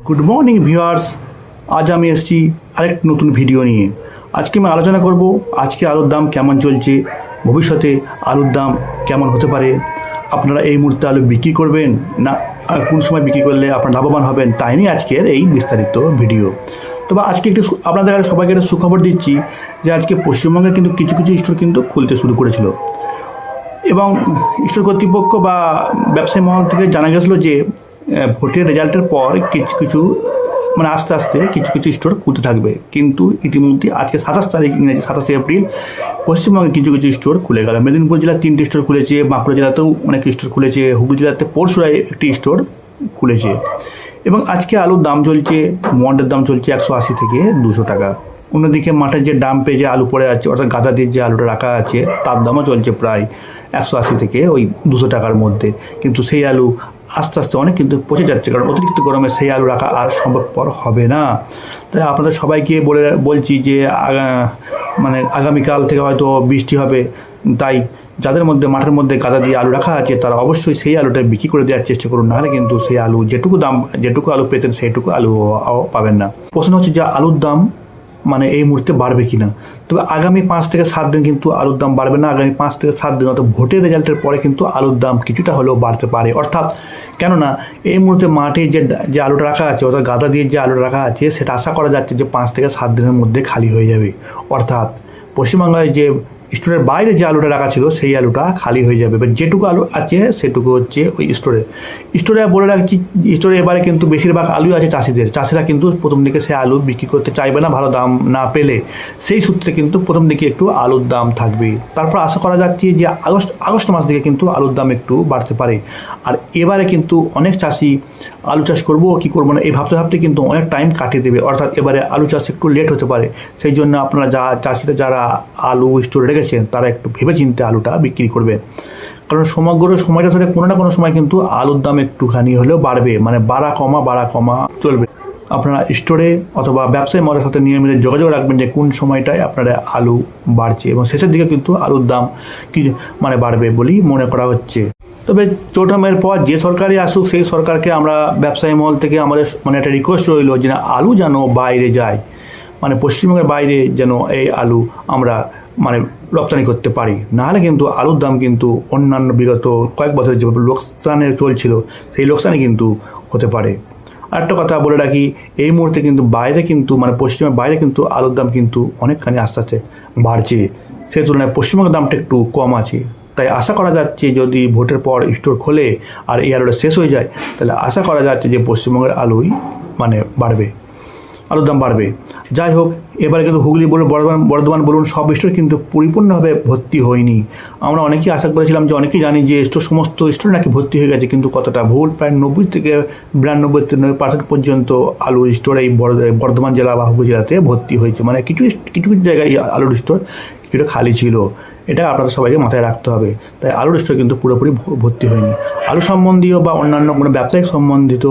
Good morning viewers, আজ আমি এসেছি আরেক নতুন ভিডিও নিয়ে। আজকে আমি আলোচনা করব আজকে আলুর দাম কেমন চলছে, ভবিষ্যতে আলুর দাম কেমন হতে পারে, আপনারা এই মুহূর্তে আলু বিক্রি করবেন না কোন সময় বিক্রি করলে আপনারা লাভবান হবেন, তাই নিয়ে আজকের এই বিস্তারিত ভিডিও। তবে আজকে একটু আপনাদের সবাইকে একটা সুখবর দিচ্ছি যে আজকে পশ্চিমবঙ্গে কিন্তু কিছু কিছু স্টোর কিন্তু খুলতে শুরু করেছিল এবং স্টোর কর্তৃপক্ষ বা ব্যবসায়ী মহল থেকে জানা গেছিলো যে ভোটের রেজাল্টের পর কিছু কিছু মানে আস্তে আস্তে কিছু কিছু স্টোর খুলতে থাকবে, কিন্তু ইতিমধ্যে আজকে 27 তারিখ ইংরেজি 27 এপ্রিল পশ্চিমবঙ্গে কিছু কিছু স্টোর খুলে গেল। মেদিনীপুর জেলার 3টি স্টোর খুলেছে, বাঁকুড়া জেলাতেও অনেক স্টোর খুলেছে, হুগলি জেলাতে পরশুরায় একটি স্টোর খুলেছে। এবং আজকে আলুর দাম চলছে, মন্ডের দাম চলছে 180 থেকে 200 টাকা। অন্যদিকে মাঠের যে ডাম্পে যে আলু পড়ে আছে অর্থাৎ গাদা দিয়ে যে আলুটা রাখা আছে তার দামও চলছে প্রায় 180 থেকে ওই 200 টাকার মধ্যে। কিন্তু সেই আলু আস্তে আস্তে অনেক কিন্তু পচে যাচ্ছে, কারণ অতিরিক্ত গরমে সেই আলু রাখা আর সম্ভবপর হবে না। তাই আপনাদের সবাইকে বলছি যে মানে আগামীকাল থেকে হয়তো বৃষ্টি হবে, তাই যাদের মধ্যে মাঠের মধ্যে গাদা দিয়ে আলু রাখা আছে তারা অবশ্যই সেই আলুটা বিক্রি করে দেওয়ার চেষ্টা করুন, নাহলে কিন্তু সেই আলু যেটুকু আলু পেতেন সেইটুকু আলু পাবেন না। প্রশ্ন হচ্ছে যে আলুর দাম মানে এই মুহূর্তে বাড়বে কিনা। তবে আগামী 5 থেকে 7 দিন কিন্তু আলুর দাম বাড়বে না। আগামী 5 থেকে 7 দিন অর্থাৎ ভোটের রেজাল্টের পরে কিন্তু আলুর দাম কিছুটা হলেও বাড়তে পারে। অর্থাৎ কেননা এই মুহূর্তে মাঠে যে আলুটা রাখা আছে অর্থাৎ গাদা দিয়ে যে আলুটা রাখা আছে সেটা আশা করা যাচ্ছে যে 5 থেকে 7 দিনের মধ্যে খালি হয়ে যাবে। অর্থাৎ পশ্চিমবাংলায় যে স্টোরের বাইরে যে আলুটা রাখা ছিল সেই আলুটা খালি হয়ে যাবে। এবার যেটুকু আলু আছে সেটুকু হচ্ছে ওই স্টোরে বলে রাখছি, স্টোরে এবারে কিন্তু বেশিরভাগ আলু আছে চাষিরা কিন্তু প্রথম দিকে সে আলু বিক্রি করতে চাইবে না ভালো দাম না পেলে, সেই সূত্রে কিন্তু প্রথম দিকে একটু আলুর দাম থাকবে। তারপর আশা করা যাচ্ছে যে আগস্ট মাস থেকে কিন্তু আলুর দাম একটু বাড়তে পারে। আর এবারে কিন্তু অনেক চাষি আলু চাষ করবো কি করবো না এই ভাবতে কিন্তু অনেক টাইম কাটিয়ে দেবে, অর্থাৎ এবারে আলু চাষ একটু লেট হতে পারে। সেই জন্য আপনারা চাষিরা যারা আলু স্টোরে রেখেছেন তারা একটু ভেবেচিন্তে আলুটা বিক্রি করবে, কারণ সমগ্র সময়টা ধরে কোনো না কোনো সময় কিন্তু আলুর দাম একটুখানি হলেও বাড়বে, মানে বাড়া কমা চলবে। আপনারা স্টোরে অথবা ব্যবসায়ী মহলের সাথে নিয়মিত যোগাযোগ রাখবেন যে কোন সময়টায় আপনারা আলু বাড়ছে, এবং শেষের দিকে কিন্তু আলুর দাম কি মানে বাড়বে বলেই মনে করা হচ্ছে। তবে চৌঠামের পর যে সরকারই আসুক সেই সরকারকে আমরা ব্যবসায়ী মহল থেকে আমাদের মানে একটা রিকোয়েস্ট রইল যে না আলু যেন বাইরে যায়, মানে পশ্চিমবঙ্গের বাইরে যেন এই আলু আমরা মানে রপ্তানি করতে পারি, নাহলে কিন্তু আলুর দাম কিন্তু অন্যান্য বিগত কয়েক বছর যেভাবে লোকসানে চলছিল সেই লোকসানে কিন্তু হতে পারে। আরেকটা কথা বলে রাখি, এই মুহূর্তে কিন্তু বাইরে কিন্তু মানে পশ্চিমের বাইরে কিন্তু আলুর দাম কিন্তু অনেকখানি আস্তে আস্তে বাড়ছে, সেই তুলনায় পশ্চিমবঙ্গের দামটা একটু কম আছে। তাই আশা করা যাচ্ছে যদি ভোটের পর স্টোর খোলে আর এই আলুটা শেষ হয়ে যায় তাহলে আশা করা যাচ্ছে যে পশ্চিমবঙ্গের আলুই মানে বাড়বে, আলুর দাম বাড়বে। যাই হোক, এবারে কিন্তু হুগলি বলুন বর্ধমান বলুন সব স্টোর কিন্তু পরিপূর্ণভাবে ভর্তি হয়নি। আমরা অনেকেই আশা করেছিলাম যে অনেকেই জানি যে সমস্ত স্টোর নাকি ভর্তি হয়ে গেছে, কিন্তু কতটা ভুল, প্রায় 90 থেকে 92% পর্যন্ত আলুর স্টোর এই বর্ধমান জেলা বা হুগলি জেলাতে ভর্তি হয়েছে। মানে কিছু কিছু জায়গায় আলুর স্টোর কিছুটা খালি ছিল, এটা আপনাদের সবাইকে মাথায় রাখতে হবে। তাই আলুর স্টোর কিন্তু পুরোপুরি ভর্তি হয়নি। আলু সম্বন্ধীয় বা অন্যান্য কোনো ব্যবসায়িক সম্বন্ধিত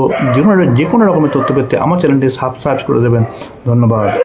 যে কোনো রকমের তথ্য পেতে আমার চ্যানেলটি সাবস্ক্রাইব করে দেবেন। ধন্যবাদ।